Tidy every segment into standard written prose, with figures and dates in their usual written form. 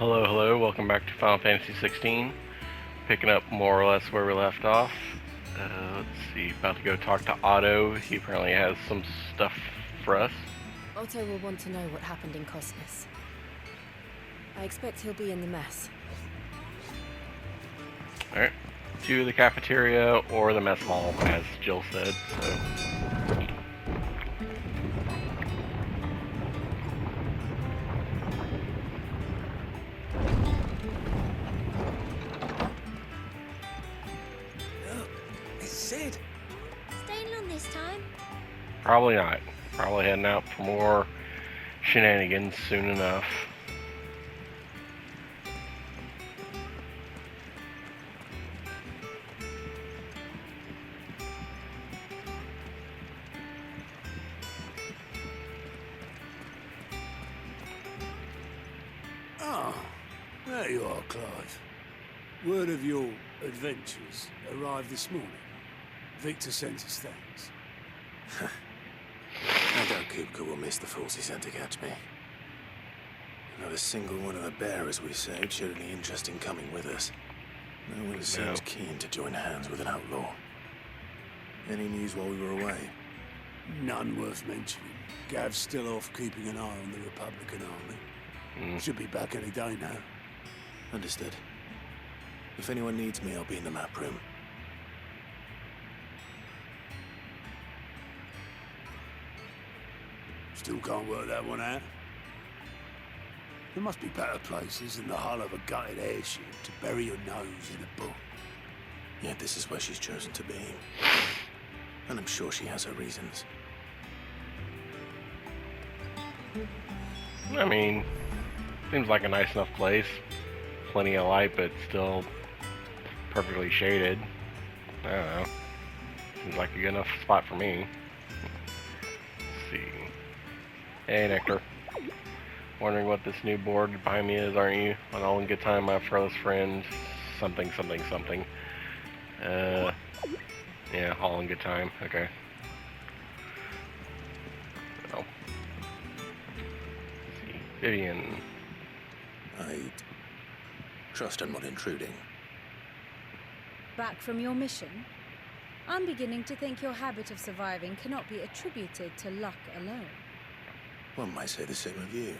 Hello, hello, welcome back to Final Fantasy XVI. Picking up more or less where we left off. Let's see, about to go talk to Otto. He apparently has some stuff for us. Otto will want to know what happened in Cosmos. I expect he'll be in the mess. Alright, to the cafeteria or the mess hall, as Jill said, so... Sid! Staying long this time? Probably not. Probably heading out for more shenanigans soon enough. Oh, there you are, Clive. Word of your adventures arrived this morning. Victor sent his thanks. I doubt Kupka will miss the fools he sent to catch me. Not a single one of the bearers we saved showed any interest in coming with us. No one seems keen to join hands with an outlaw. Any news while we were away? None worth mentioning. Gav's still off keeping an eye on the Republican army. Should be back any day now. Understood. If anyone needs me, I'll be in the map room. Still can't work that one out. There must be better places than the hull of a gutted airship to bury your nose in a book. Yet this is where she's chosen to be. And I'm sure she has her reasons. I mean, seems like a nice enough place. Plenty of light, but still perfectly shaded. I don't know. Seems like a good enough spot for me. Let's see. Hey, Nectar. Wondering what this new board behind me is, aren't you? On All in Good Time, my furthest friend. Something, something, something. Yeah, All in Good Time. Okay. Oh. Let's see. Vivian. I'd trust I'm not intruding. Back from your mission? I'm beginning to think your habit of surviving cannot be attributed to luck alone. One might say the same of you,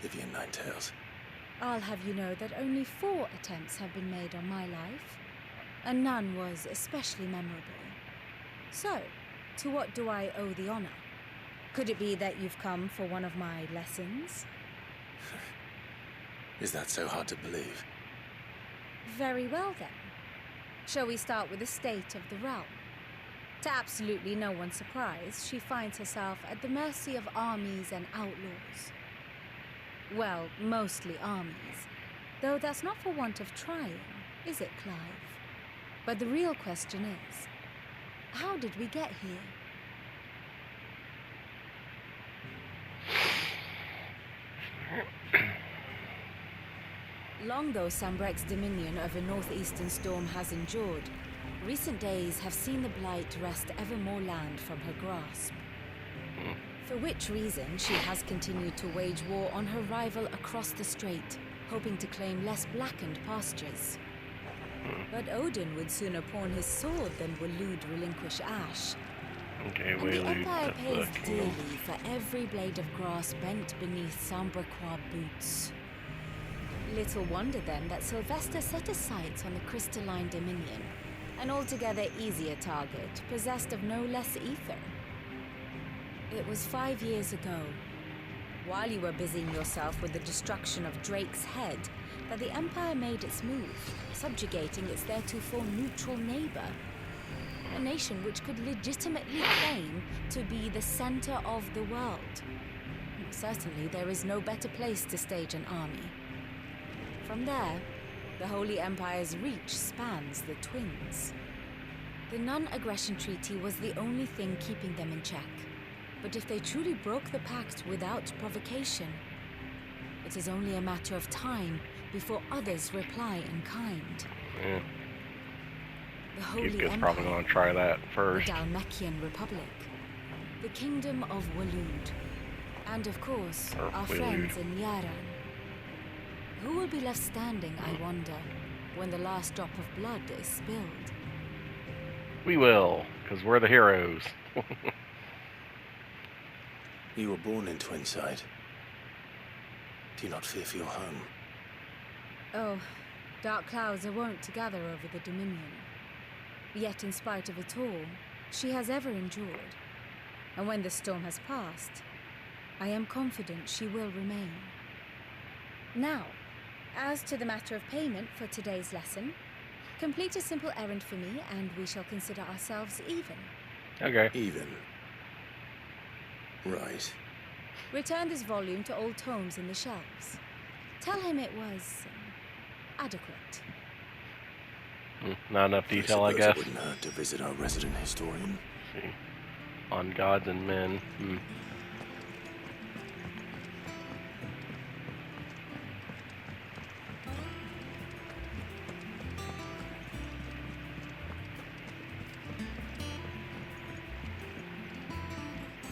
Vivian Ninetails. I'll have you know that only 4 attempts have been made on my life, and none was especially memorable. So, to what do I owe the honor? Could it be that you've come for one of my lessons? Is that so hard to believe? Very well then. Shall we start with the state of the realm? To absolutely no one's surprise, she finds herself at the mercy of armies and outlaws. Well, mostly armies. Though that's not for want of trying, is it, Clive? But the real question is, how did we get here? Long though Sambrek's dominion over northeastern storm has endured, recent days have seen the Blight wrest ever more land from her grasp. For which reason she has continued to wage war on her rival across the strait, hoping to claim less blackened pastures. But Odin would sooner pawn his sword than Waloed relinquish Ash. Okay, And the Empire pays dearly for every blade of grass bent beneath Sambrequois boots. Little wonder then that Sylvester set his sights on the crystalline dominion, an altogether easier target, possessed of no less ether. It was 5 years ago, while you were busying yourself with the destruction of Drake's head, that the Empire made its move, subjugating its theretofore neutral neighbor. A nation which could legitimately claim to be the center of the world. Certainly there is no better place to stage an army. From there, the Holy Empire's reach spans the Twins. The non-aggression treaty was the only thing keeping them in check. But if they truly broke the pact without provocation, it is only a matter of time before others reply in kind. Yeah. The Holy Kupka's probably going to try that the first. Dalmekian Republic, the Kingdom of Waloed, and of course, Or our Waloed. friends in Yaran. Who will be left standing, I wonder, when the last drop of blood is spilled? We will, because we're the heroes. You were born in Twinside. Do you not fear for your home? Oh, dark clouds are wont to gather over the Dominion. Yet in spite of it all, she has ever endured. And when the storm has passed, I am confident she will remain. Now, as to the matter of payment for today's lesson, complete a simple errand for me and we shall consider ourselves even. Okay. Even. Right. Return this volume to old tomes in the shelves. Tell him it was adequate. Not enough detail, I suppose guess. It wouldn't hurt to visit our resident historian. Let's see. On gods and men.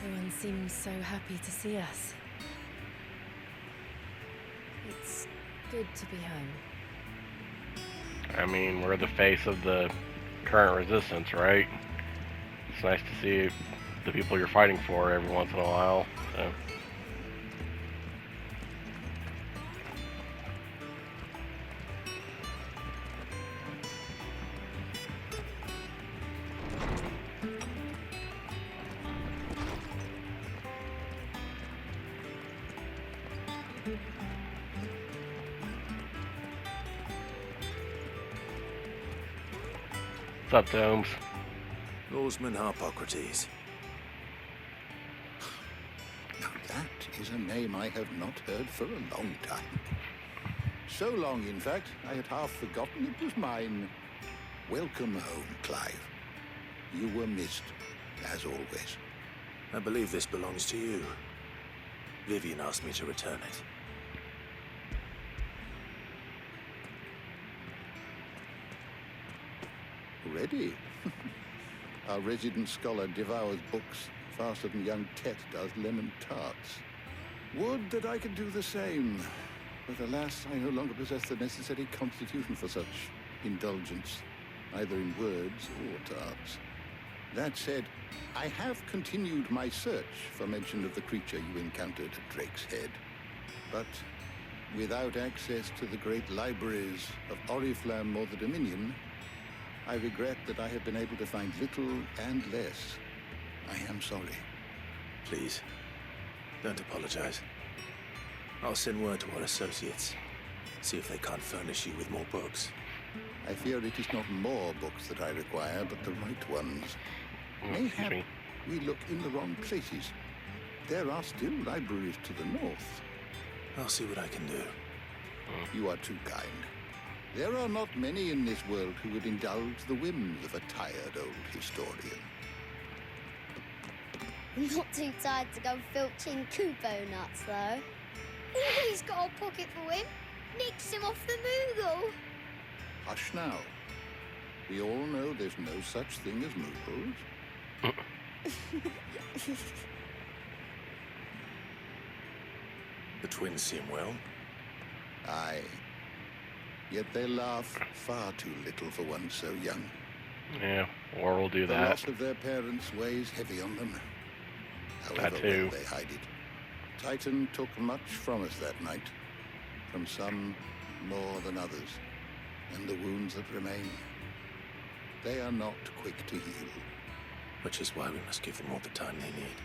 Everyone seems so happy to see us. It's good to be home. I mean, we're the face of the current resistance, right? It's nice to see the people you're fighting for every once in a while. So. What's up, Domes? Oarsman Harpocrates. Now that is a name I have not heard for a long time. So long, in fact, I had half forgotten it was mine. Welcome home, Clive. You were missed, as always. I believe this belongs to you. Vivian asked me to return it. Ready? Our resident scholar devours books faster than young Tet does lemon tarts. Would that I could do the same. But alas, I no longer possess the necessary constitution for such indulgence, either in words or tarts. That said, I have continued my search for mention of the creature you encountered at Drake's Head. But without access to the great libraries of Oriflamme or the Dominion, I regret that I have been able to find little and less. I am sorry. Please, don't apologize. I'll send word to our associates. See if they can't furnish you with more books. I fear it is not more books that I require, but the right ones. Excuse Mayhap me. we look in the wrong places. There are still libraries to the north. I'll see what I can do. You are too kind. There are not many in this world who would indulge the whims of a tired old historian. I'm not too tired to go filching Kupo nuts, though. He's got a pocket for him. Nicks him off the Moogle. Hush now. We all know there's no such thing as Moogles. The twins seem well. Aye. Yet they laugh far too little for one so young. Yeah, war will do The that. loss of their parents weighs heavy on them. However too. well they hide it. Titan took much from us that night. From some more than others. And the wounds that remain, they are not quick to heal. Which is why we must give them all the time they need.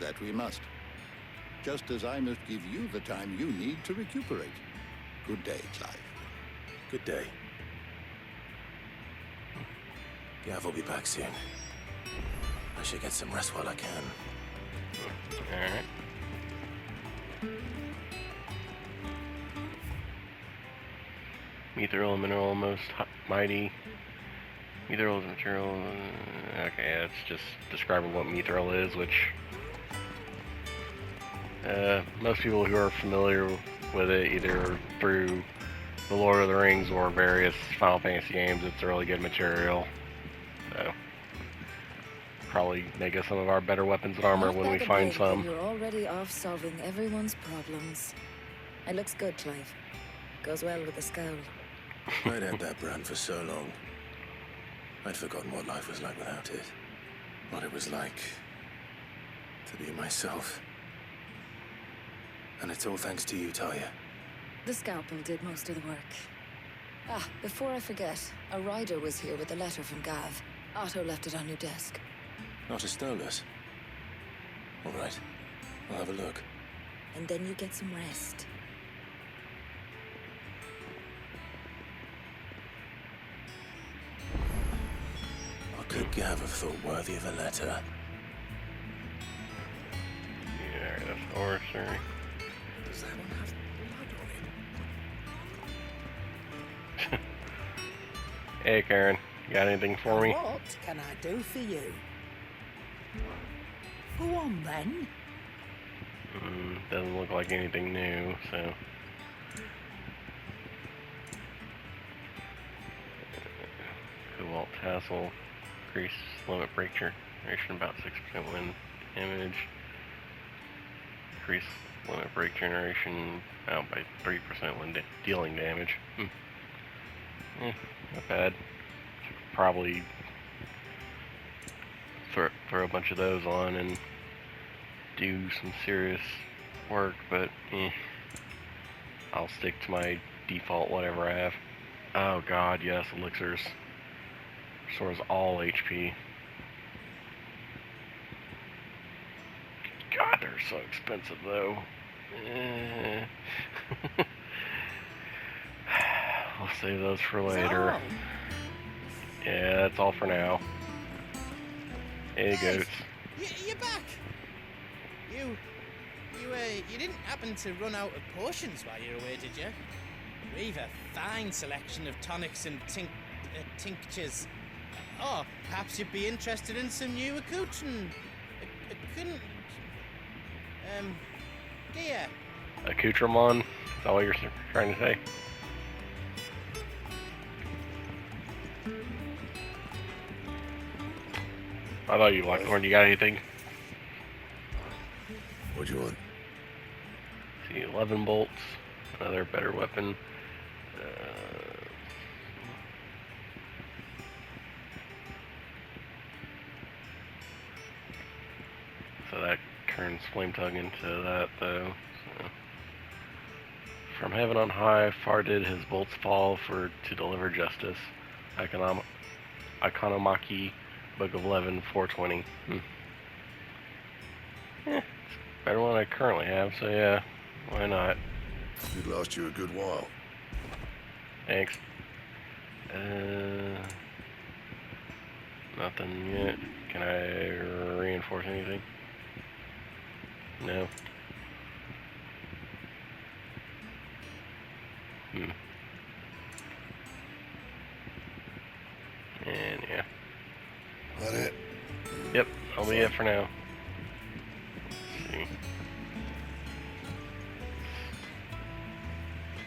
That we must. Just as I must give you the time you need to recuperate. Good day, Clive. Good day. Gav will be back soon. I should get some rest while I can. Alright. Mithril, mineral, most mighty. Mithril is material. Okay, it's just describing what mithril is, which most people who are familiar with it, either through the Lord of the Rings or various Final Fantasy games, it's really good material. So probably make us some of our better weapons and armor Not when we bad a find break, but some. You're already off solving everyone's problems. It looks good, Clive. Goes well with the scowl. I'd had that brand for so long. I'd forgotten what life was like without it. What it was like to be myself. And it's all thanks to you, Talia. The scalpel did most of the work. Ah, before I forget, a rider was here with a letter from Gav. Otto left it on your desk. Not a Stolas. All right. I'll have a look. And then you get some rest. What could Gav have thought worthy of a letter? Yeah, that's oratory. Does that one have blood on it? Hey, Karen, you got anything for me? What can I do for you? Go on then. Doesn't look like anything new, so. Cobalt tassel, increase limit break generation about 6% wind damage. Increase limit break generation out by 3% when dealing damage. Not bad. Should probably throw a bunch of those on and do some serious work, but I'll stick to my default whatever I have. Oh god, yes, elixirs. Restores all HP. God, they're so expensive though. I'll save those for later. Yeah, that's all for now. Hey, goats. You're back. You didn't happen to run out of potions while you were away, did you? We've a fine selection of tonics and tinctures. Oh, perhaps you'd be interested in some new gear. Accoutrement? Is that what you're trying to say? I thought you liked Horn. You got anything? What do you want? See, 11 bolts. Another better weapon. So that turns Flame Tongue into that, though. So. From heaven on high, far did his bolts fall to deliver justice. Ikonomaki, Book of 11, 420. It's better than I currently have, so yeah, why not? It lost you a good while. Thanks. Nothing yet. Can I reinforce anything? No. And yeah. That it? Yep, I'll be it for now. Let's see.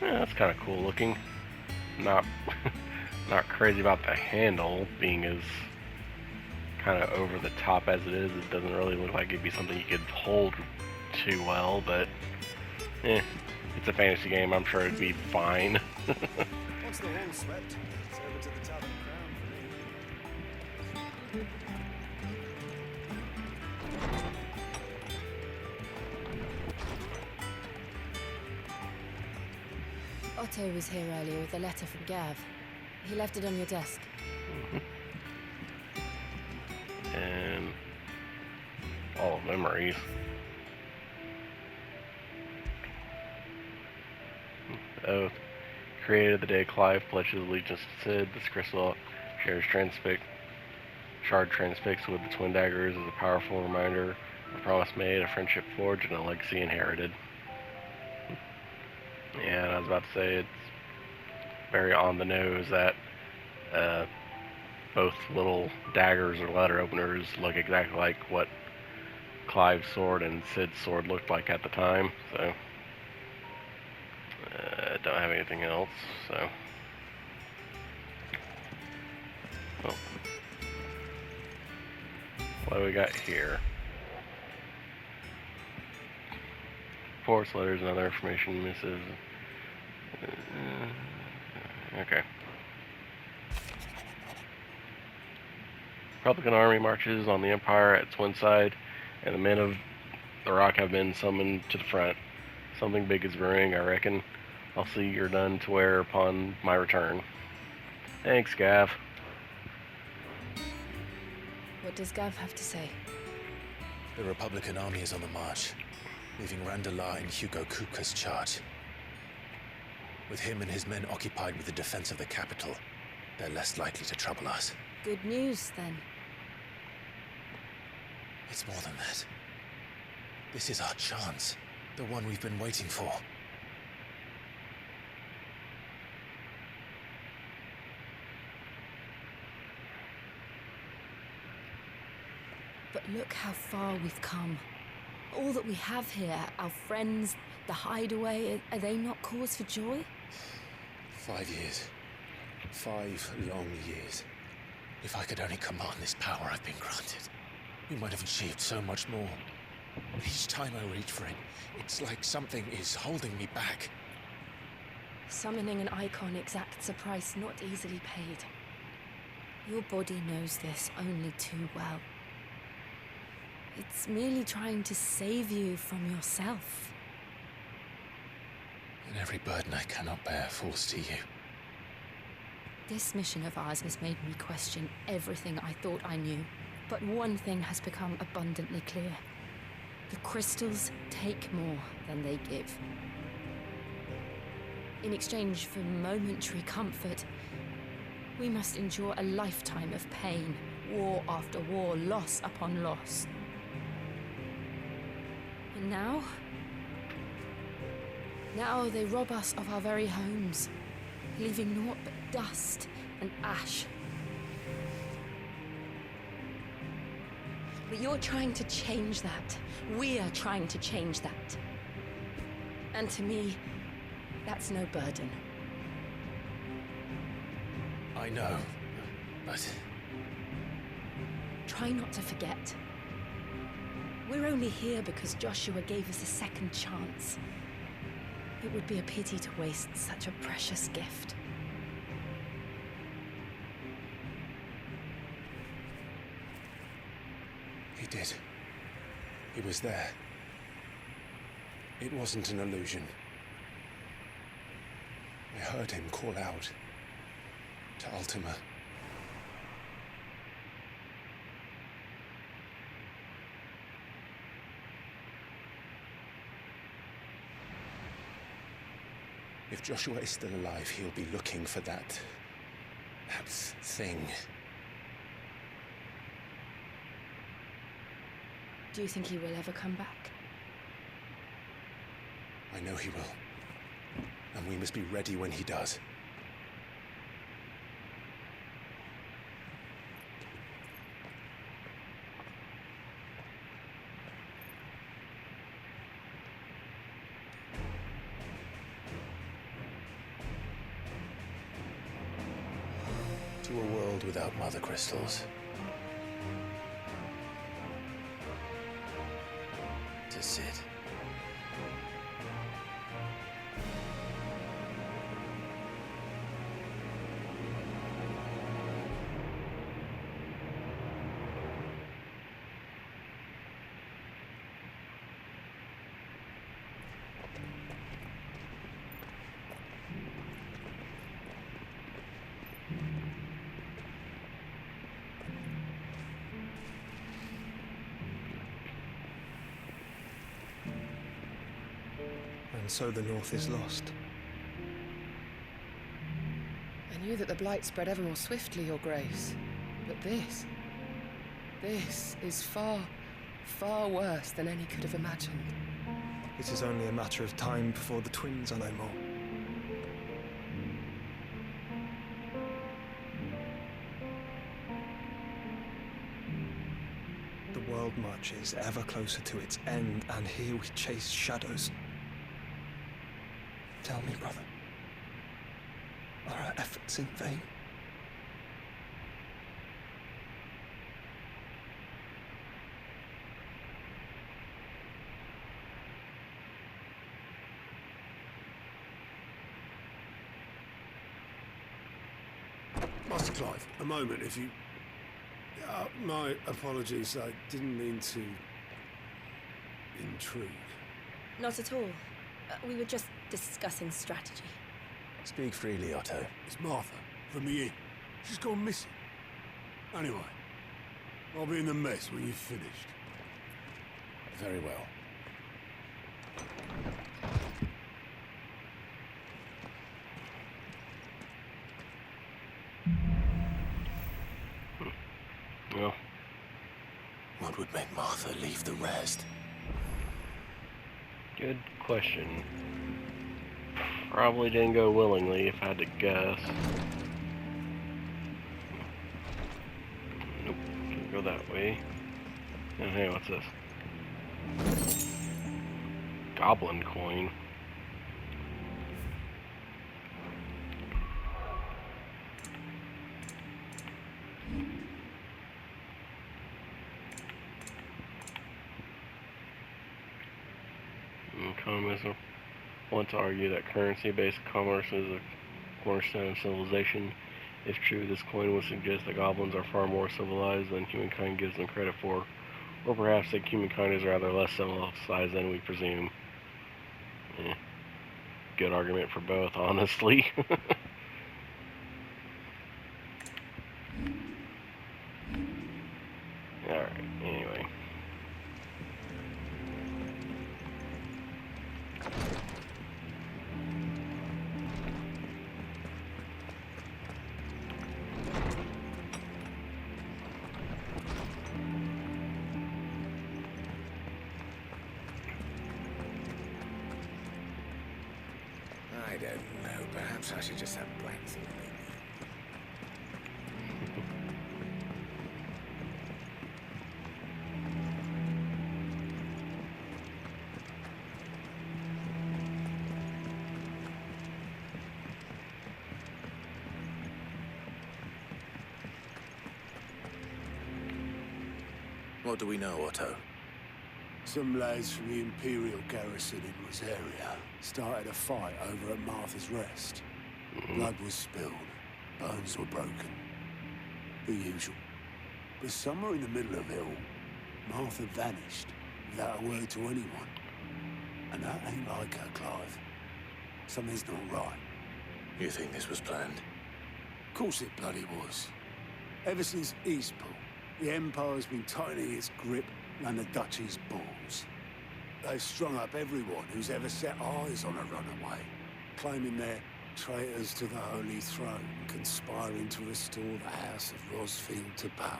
Yeah, that's kind of cool looking. Not crazy about the handle being as kind of over the top as it is. It doesn't really look like it'd be something you could hold too well, but it's a fantasy game. I'm sure it'd be fine. Once the hall's swept, it's over to the Tavern Crown for me. Otto was here earlier with a letter from Gav. He left it on your desk. And all memories. Oath. Created the day Clive pledges allegiance to Sid. This crystal shard transfixed with the twin daggers is a powerful reminder of a promise made, a friendship forged, and a legacy inherited. Yeah, and I was about to say it's very on the nose that both little daggers or letter openers look exactly like what Clive's sword and Sid's sword looked like at the time, so don't have anything else, so well, what do we got here? reports, letters, and other information misses. Okay. Republican army marches on the Empire at Twinside, and the men of the Rock have been summoned to the front. Something big is brewing, I reckon. I'll see you're done to wear upon my return. Thanks, Gav. What does Gav have to say? The Republican army is on the march, leaving Randalar in Hugo Kupka's charge. With him and his men occupied with the defense of the capital, they're less likely to trouble us. Good news, then. It's more than that. This is our chance, the one we've been waiting for. But look how far we've come. All that we have here, our friends, the hideaway, are they not cause for joy? 5 years. 5 long years. If I could only command this power I've been granted, we might have achieved so much more. But each time I reach for it, it's like something is holding me back. Summoning an icon exacts a price not easily paid. Your body knows this only too well. It's merely trying to save you from yourself. And every burden I cannot bear falls to you. This mission of ours has made me question everything I thought I knew. But one thing has become abundantly clear. The crystals take more than they give. In exchange for momentary comfort, we must endure a lifetime of pain, war after war, loss upon loss. And now they rob us of our very homes, leaving naught but dust and ash. But you're trying to change that. We're trying to change that. And to me, that's no burden. I know, but... Try not to forget. We're only here because Joshua gave us a second chance. It would be a pity to waste such a precious gift. He did. He was there. It wasn't an illusion. I heard him call out to Ultima. If Joshua is still alive, he'll be looking for that thing. Do you think he will ever come back? I know he will. And we must be ready when he does. To a world without mother crystals. To Sid. And so the North is lost. I knew that the Blight spread ever more swiftly, Your Grace. But this is far, far worse than any could have imagined. It is only a matter of time before the twins are no more. The world marches ever closer to its end, and here we chase shadows. Tell me, brother, are our efforts in vain? Master Clive, a moment, if you... my apologies, I didn't mean to... intrude. Not at all. We were just discussing strategy. Speak freely, Otto. It's Martha, from the inn. She's gone missing. Anyway, I'll be in the mess when you've finished. Very well. Well, What would make Martha leave the rest? good question. Probably didn't go willingly, if I had to guess. Nope, can't go that way. Oh, hey, what's this? Goblin coin. Economists want to argue that currency-based commerce is a cornerstone of civilization. If true, this coin would suggest that goblins are far more civilized than humankind gives them credit for, or perhaps that humankind is rather less civilized than we presume. Good argument for both, honestly. Alright, anyway. I don't know. Perhaps I should just have blanks. What do we know, Otto? Some lads from the Imperial garrison in Rosaria started a fight over at Martha's Rest. Blood was spilled, bones were broken. The usual. But somewhere in the middle of it all, Martha vanished without a word to anyone. And that ain't like her, Clive. Something's not right. You think this was planned? Of course it bloody was. Ever since Eastpool, the Empire's been tightening its grip around the Duchy's balls. They've strung up everyone who's ever set eyes on a runaway, claiming they're traitors to the Holy Throne, conspiring to restore the House of Rosfield to power.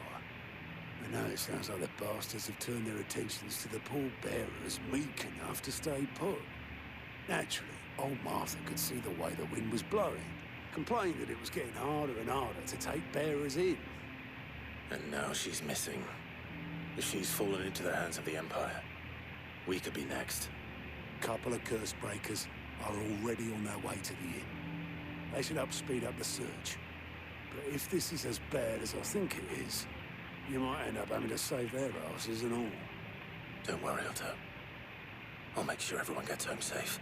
And now it sounds like the bastards have turned their attentions to the pallbearers meek enough to stay put. Naturally, old Martha could see the way the wind was blowing, complained that it was getting harder and harder to take bearers in. And now she's missing. If she's fallen into the hands of the Empire, we could be next. Couple of curse breakers are already on their way to the inn. They should help speed up the search. But if this is as bad as I think it is, you might end up having to save their asses and all. Don't worry, Otto. I'll make sure everyone gets home safe.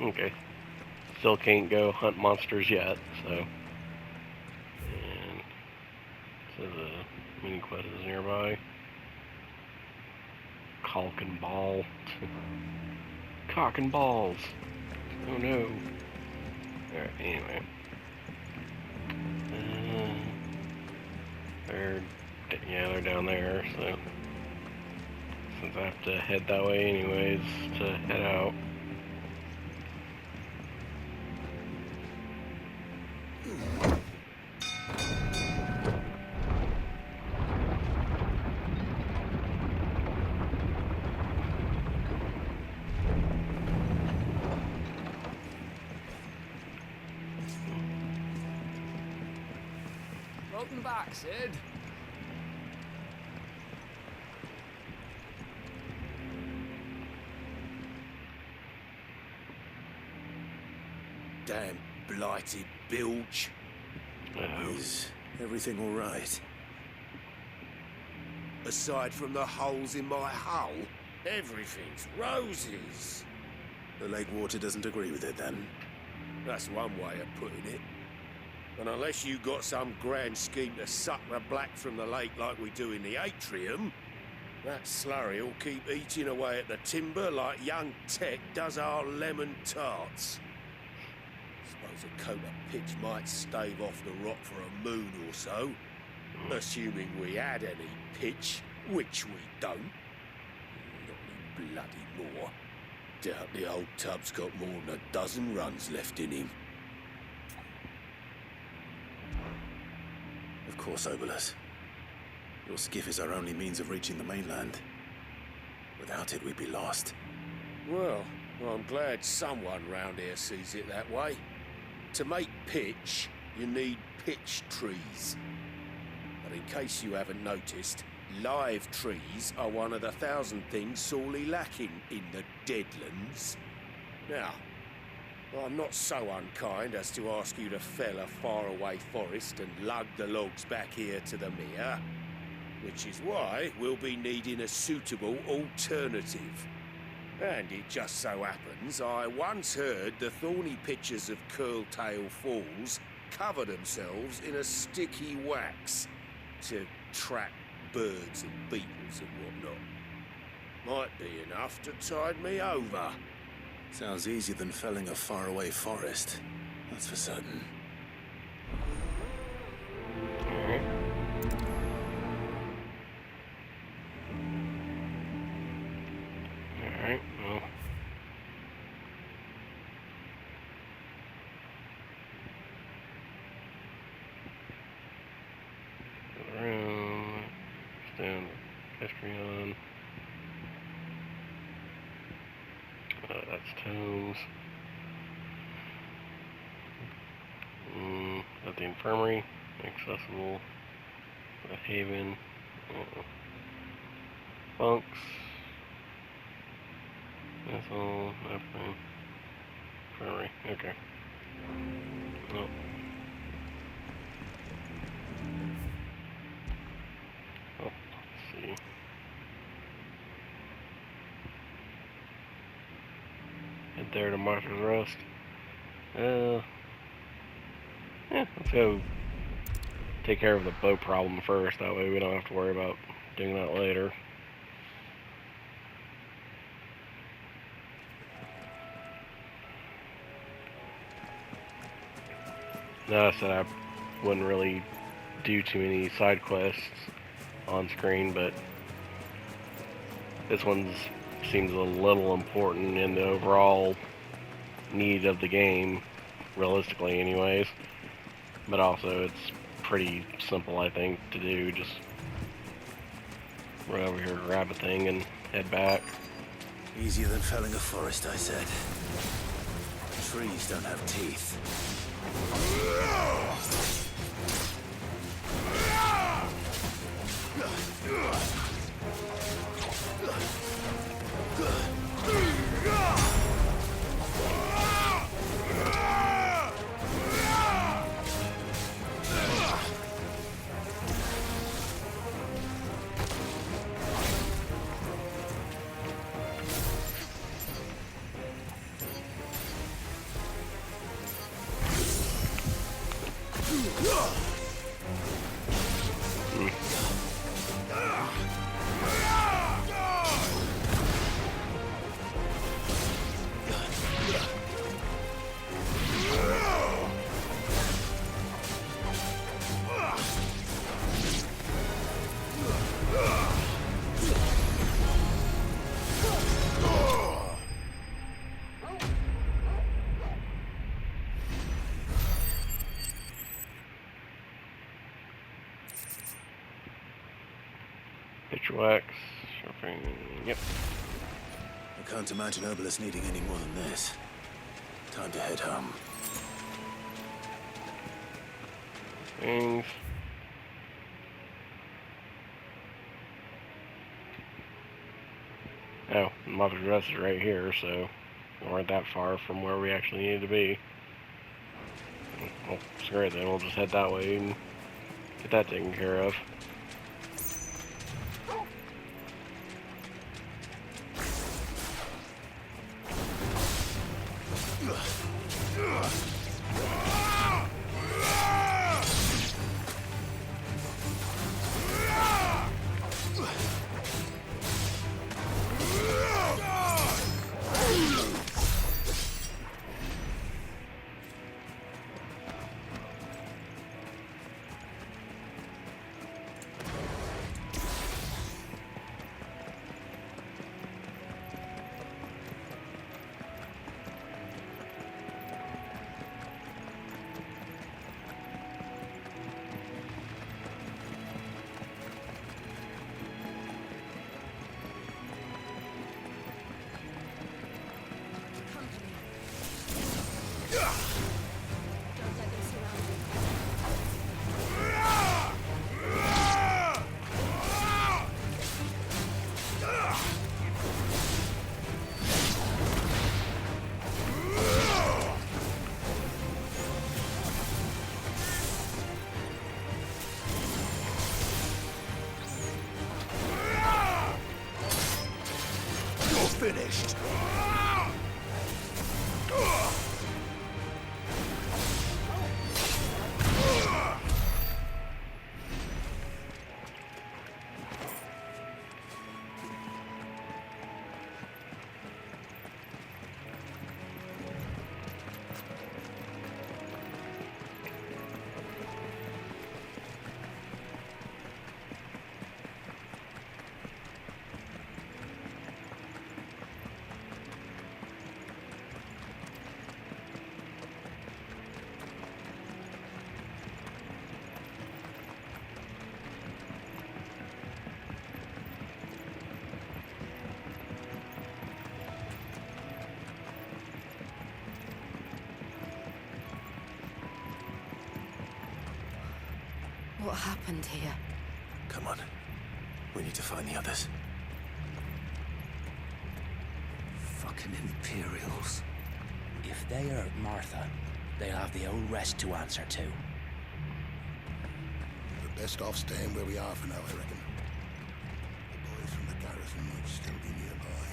Okay. Still can't go hunt monsters yet, so. And so the mini quest is nearby. Cock and ball. Cock and balls. Oh no. Alright, anyway. They're down there, so. Since I have to head that way anyways to head out. Welcome back, Sid. Damn blighted bilge. Is everything all right? Aside from the holes in my hull? Everything's roses. The lake water doesn't agree with it, then? That's one way of putting it. And unless you got some grand scheme to suck the black from the lake like we do in the atrium, that slurry will keep eating away at the timber like young Tech does our lemon tarts. Suppose a coat of pitch might stave off the rot for a moon or so, assuming we had any pitch, which we don't. Not any bloody more. Doubt the old tub's got more than a dozen runs left in him. Of course, Obolus. Your skiff is our only means of reaching the mainland. Without it, we'd be lost. Well, I'm glad someone round here sees it that way. To make pitch, you need pitch trees. But in case you haven't noticed, live trees are one of the 1,000 things sorely lacking in the Deadlands. Now, I'm not so unkind as to ask you to fell a faraway forest and lug the logs back here to the mere, which is why we'll be needing a suitable alternative. And it just so happens I once heard the thorny pitchers of Curltail Falls cover themselves in a sticky wax to trap birds and beetles and whatnot. Might be enough to tide me over. Sounds easier than felling a faraway forest. That's for certain. Alright, well. Go around. Stand pedestrian. That's Tomes. At the infirmary. Accessible. The Haven. Bunks. That's all. Infirmary. Okay. Oh. Oh, let's see. Head there to Martha's Rest. Yeah, let's go take care of the boat problem first. That way we don't have to worry about doing that later. No, I said I wouldn't really do too many side quests on screen, but this one seems a little important in the overall need of the game, realistically anyways. But also it's pretty simple, I think, to do. Just run over here, grab a thing, and head back. Easier than felling a forest, I said. Trees don't have teeth. Picture wax. Yep. I can't imagine Obolus needing any more than this. Time to head home. Things. Oh, Mother's Rest is right here, so we weren't that far from where we actually needed to be. Well, screw it then, we'll just head that way and get that taken care of. finished. What happened here? Come on. We need to find the others. Fucking Imperials. If they hurt Martha, they'll have the old rest to answer to. We're best off staying where we are for now, I reckon. The boys from the garrison might still be nearby.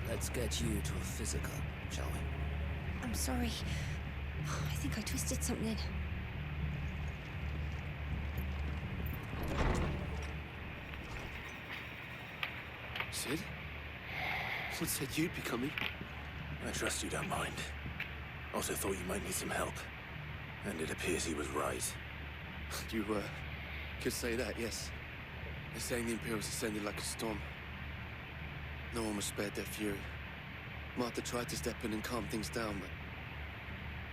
Let's get you to a physical, shall we? I'm sorry. I think I twisted something. Sid? Sid said you'd be coming. I trust you don't mind. Also thought you might need some help. And it appears he was right. You, could say that, yes. They're saying the Imperials ascended like a storm. No one was spared their fury. Martha tried to step in and calm things down, but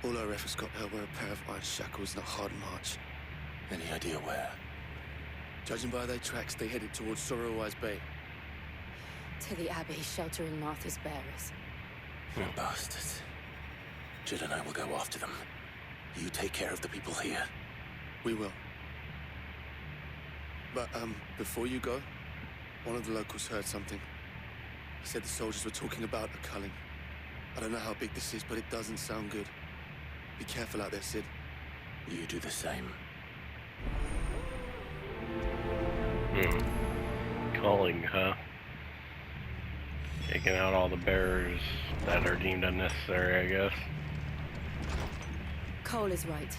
all our efforts got her were a pair of iron shackles and a hard march. Any idea where? Judging by their tracks, they headed towards Sorrowwise Bay. To the Abbey, sheltering Martha's bearers. Bastards. Jill and I will go after them. You take care of the people here. We will. But, before you go, one of the locals heard something. He said the soldiers were talking about a culling. I don't know how big this is, but it doesn't sound good. Be careful out there, Sid. You do the same. Culling, huh? Taking out all the bearers that are deemed unnecessary, I guess. Cole is right.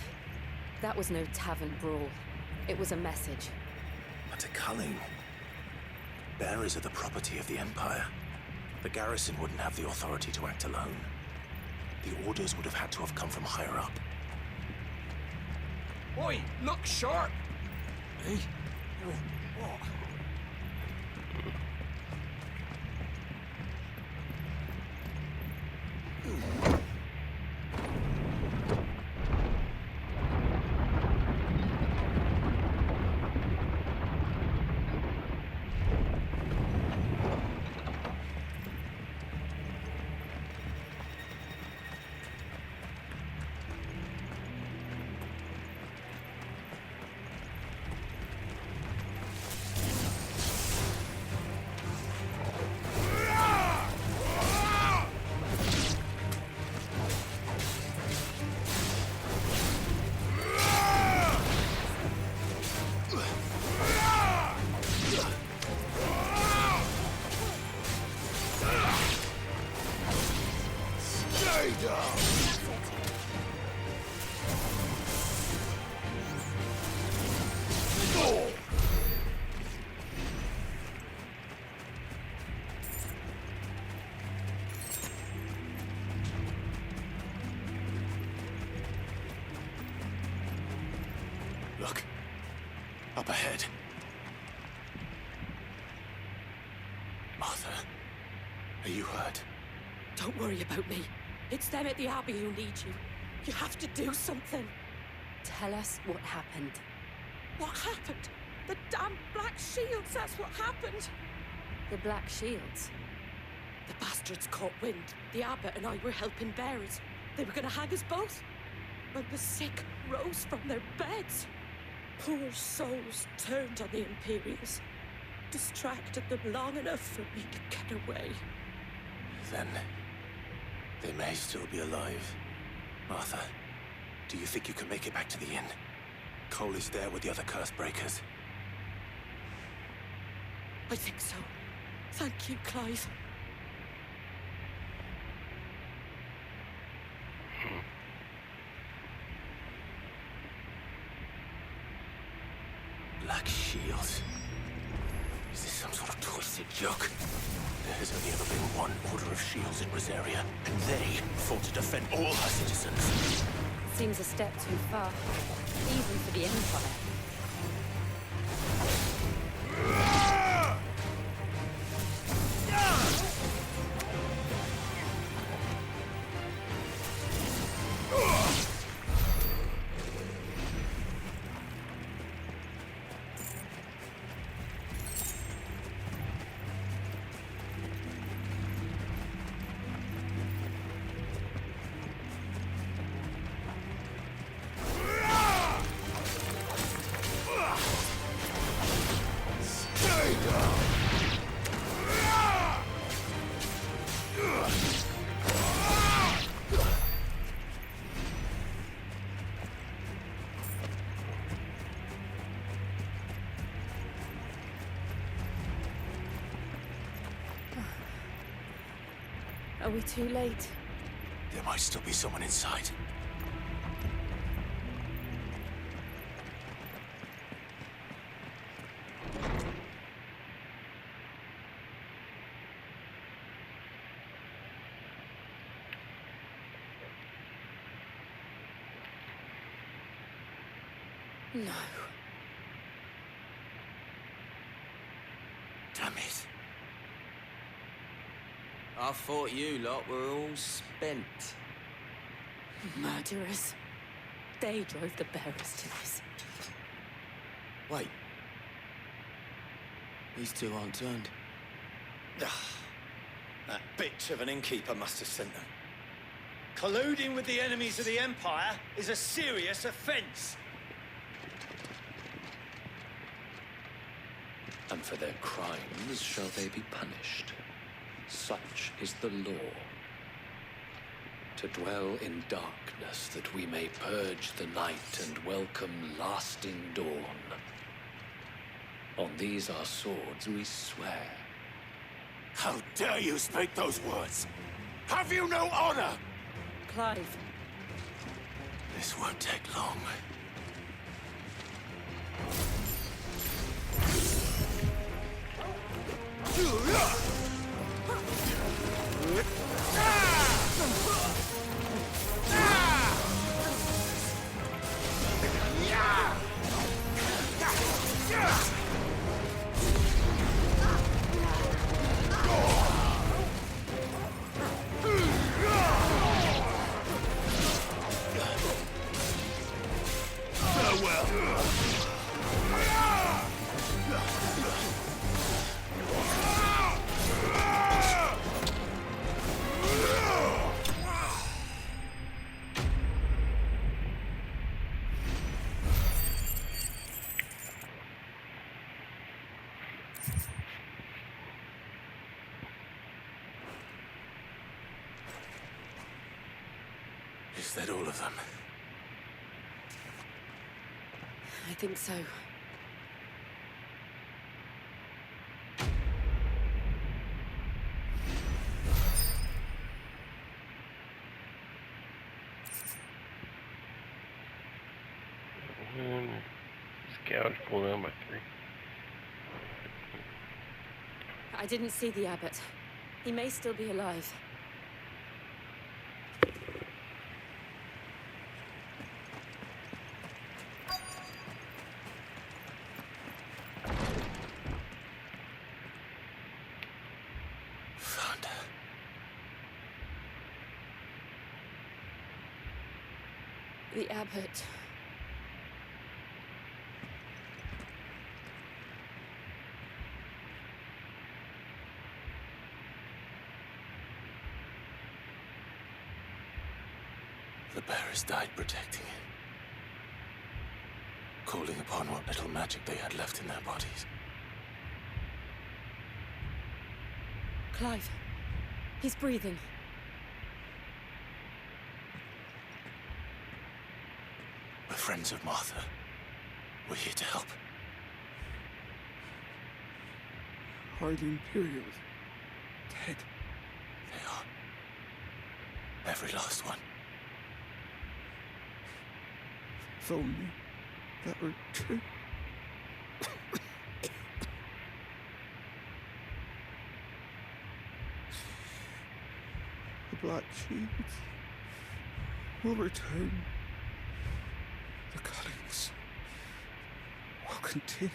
That was no tavern brawl. It was a message. But a culling. Bearers are the property of the Empire. The garrison wouldn't have the authority to act alone. The orders would have had to have come from higher up. Oi, look sharp! Hey? What? Look. Up ahead. Martha, are you hurt? Don't worry about me. It's them at the Abbey who need you. You have to do something. Tell us what happened. What happened? The damn Black Shields, that's what happened. The Black Shields? The bastards caught wind. The Abbot and I were helping bearers. They were gonna hang us both. When the sick rose from their beds. Poor souls turned on the Imperials. Distracted them long enough for me to get away. Then, they may still be alive. Martha, do you think you can make it back to the inn? Cole is there with the other curse breakers. I think so. Thank you, Clive. Black shields. Is this some sort of twisted joke? There has only ever been one order of shields in Rosaria, and they fought to defend all her citizens. Seems a step too far, even for the Empire. Are we too late? There might still be someone inside. No. Damn it. I thought you lot were all spent. Murderers. They drove the bearers to this. Wait. These two aren't turned. That bitch of an innkeeper must have sent them. Colluding with the enemies of the Empire is a serious offense. And for their crimes shall they be punished. Such is the law. To dwell in darkness that we may purge the night and welcome lasting dawn. On these our swords we swear. How dare you speak those words? Have you no honor? Clive. This won't take long. Is that all of them? I think so. Scouts pull down by 3. I didn't see the abbot. He may still be alive. Found her. The abbot. The bearers died protecting him. Calling upon what little magic they had left in their bodies. Clive. He's breathing. We're friends of Martha. We're here to help. are the Imperials. Dead. They are. Every last one. If only that were true. The Black Shields will return. The cuttings will continue.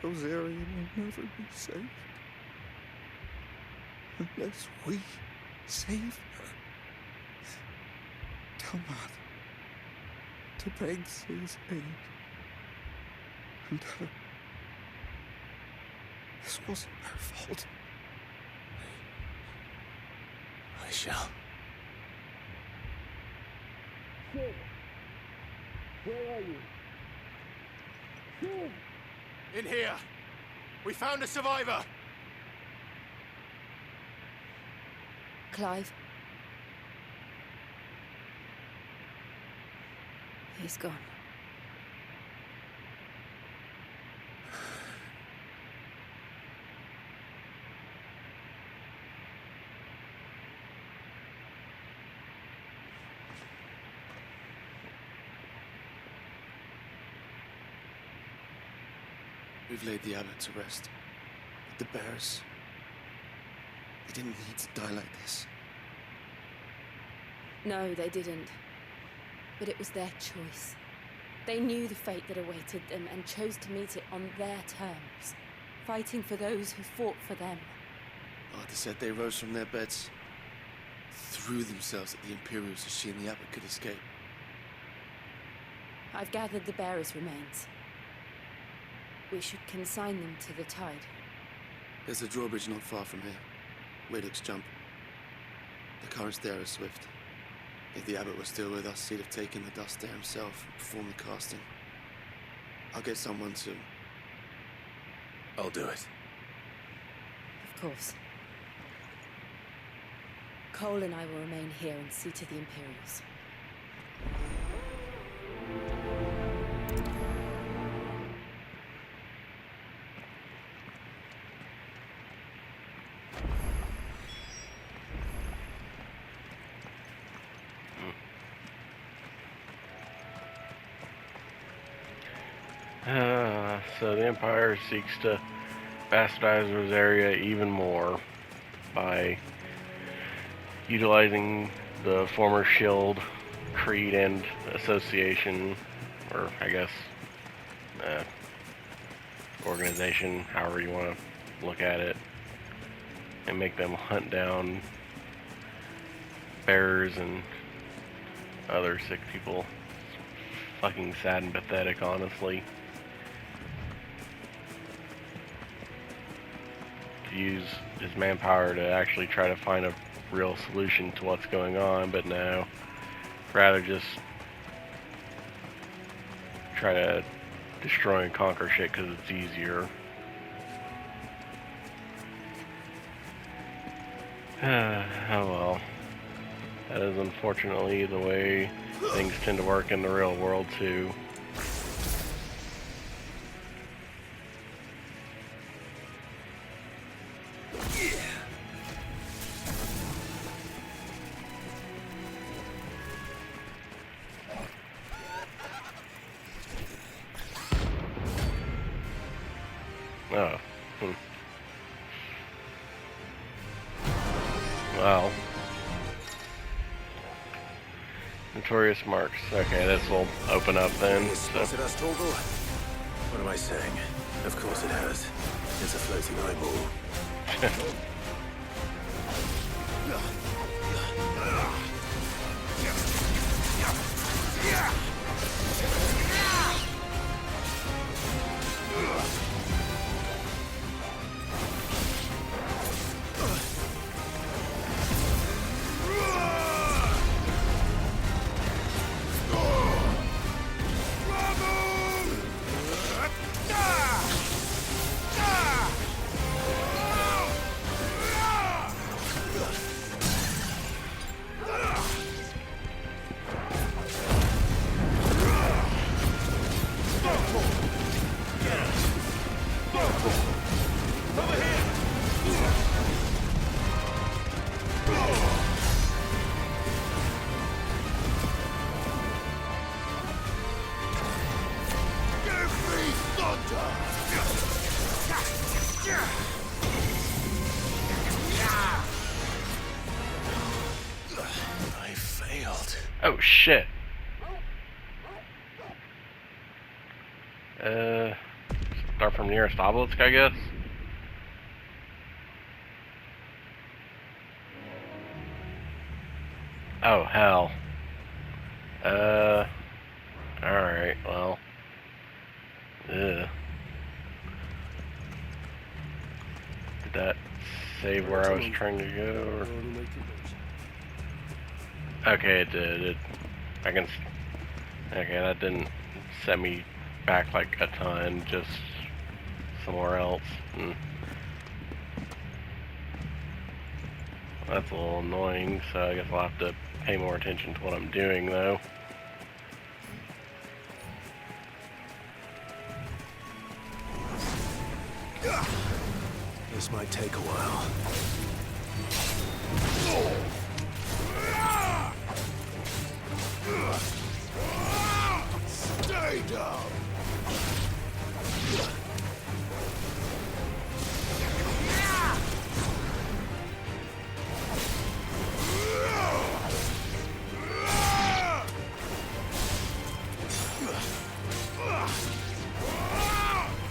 Rosaria will never be saved unless we save her. Tell Matt to beg his aid and tell her this wasn't her fault. I shall. Sid, where are you? Sid! In here! We found a survivor! Clive. He's gone. We've laid the abbot to rest. But the bears... they didn't need to die like this. No, they didn't. But it was their choice. They knew the fate that awaited them and chose to meet it on their terms, fighting for those who fought for them. Arthur said they rose from their beds, threw themselves at the Imperials so she and the abbot could escape. I've gathered the bearers' remains. We should consign them to the tide. There's a drawbridge not far from here. Radix jump. The currents there are swift. If the abbot was still with us, he'd have taken the dust there himself and performed the casting. I'll get someone to... I'll do it. Of course. Cole and I will remain here and see to the Imperials. So the Empire seeks to bastardize Rosaria even more by utilizing the former Shield creed and association, or I guess organization, however you want to look at it, and make them hunt down bearers and other sick people. It's fucking sad and pathetic, honestly. Use his manpower to actually try to find a real solution to what's going on, but no, rather just try to destroy and conquer shit because it's easier. Oh well, that is unfortunately the way things tend to work in the real world too. Oh. Well. Notorious marks. Okay, this will open up then. So. What am I saying? Of course it has. It's a floating eyeball. Oh shit. Start from nearest obelisk, I guess. Oh hell. Alright, well. Ugh. Did that save where I was trying to go? Or... Okay, it did. I can... Okay, that didn't set me back like a ton, just somewhere else. That's a little annoying, so I guess I'll have to pay more attention to what I'm doing, though. This might take a while. Stay down!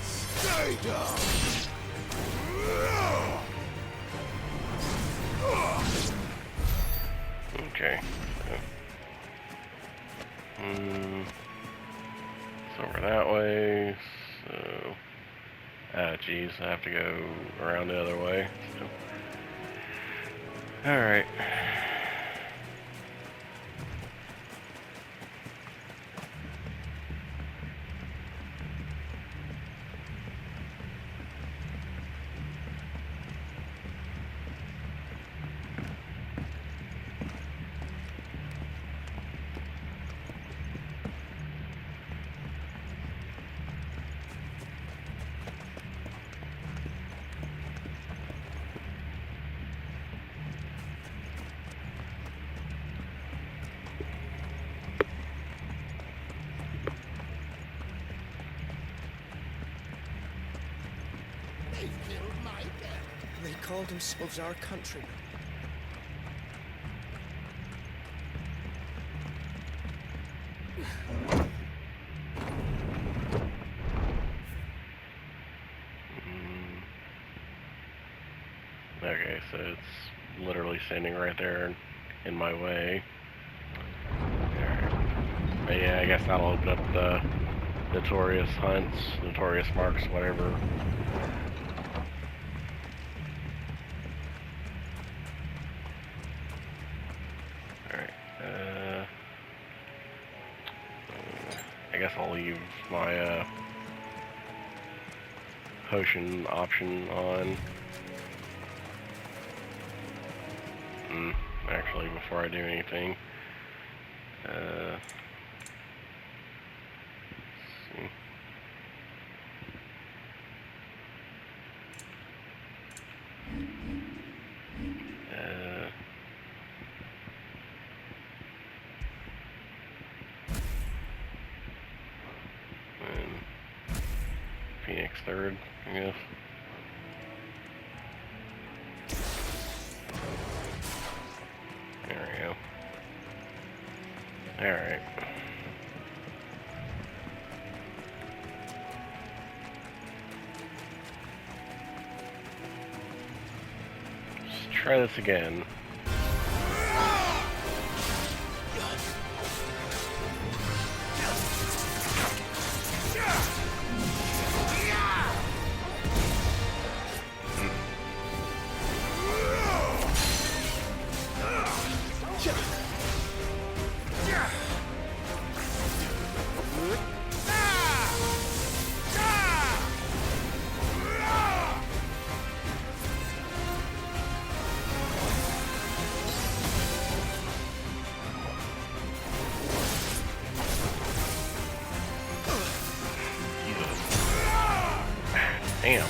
Stay down! Okay. It's over that way, so... Ah, geez, I have to go around the other way. So. Alright. They called themselves our countrymen. Okay, so it's literally standing right there in my way. Alright. But yeah, I guess that'll open up the notorious hunts, notorious marks, whatever. Alright, I guess I'll leave my potion option on. Actually, before I do anything, let's see. And Phoenix third, I guess. There we go. Alright. Let's try this again. Damn.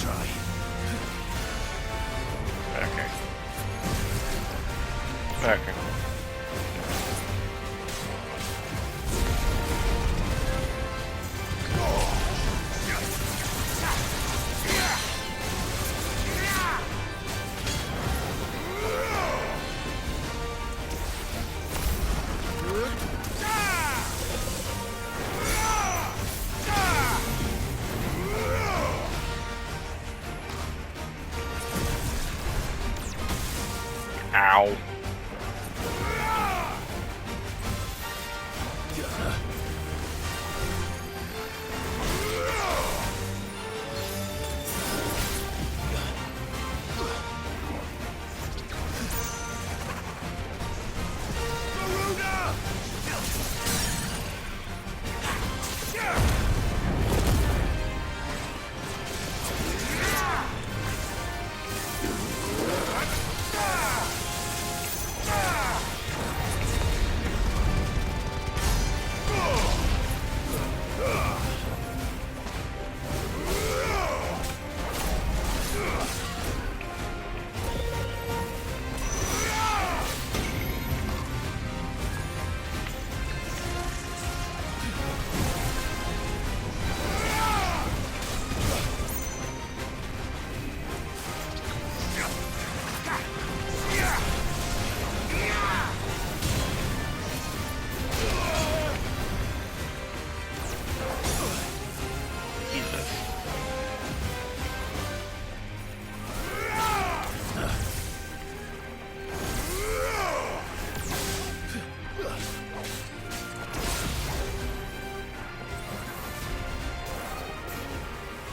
try. Okay. Okay. Ow.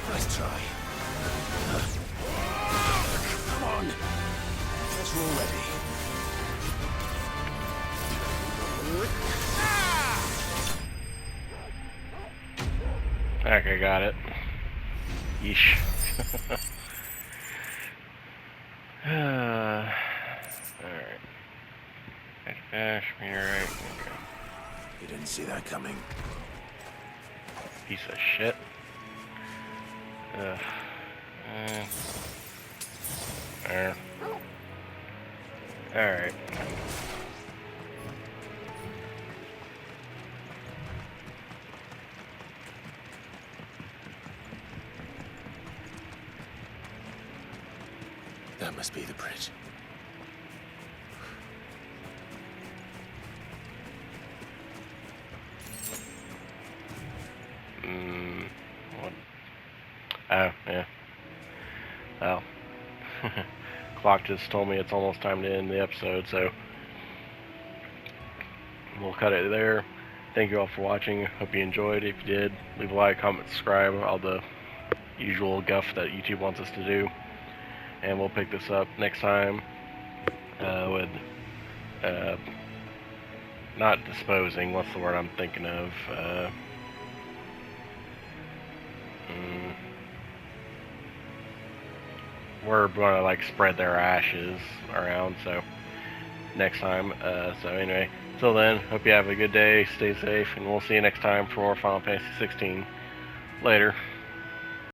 Nice try. Come on. Guess we're ready. Okay, got it. Yeesh. Alright. Dash, meteorite. Okay. You didn't see that coming. Piece of shit. There. Alright. That must be the bridge. What? Oh, yeah. Well. Clock just told me it's almost time to end the episode, so we'll cut it there. Thank you all for watching. Hope you enjoyed. If you did, leave a like, comment, subscribe, all the usual guff that YouTube wants us to do. And we'll pick this up next time with not disposing. What's the word I'm thinking of? We're gonna like spread their ashes around. So next time. So anyway, till then, hope you have a good day. Stay safe, and we'll see you next time for more Final Fantasy 16. Later.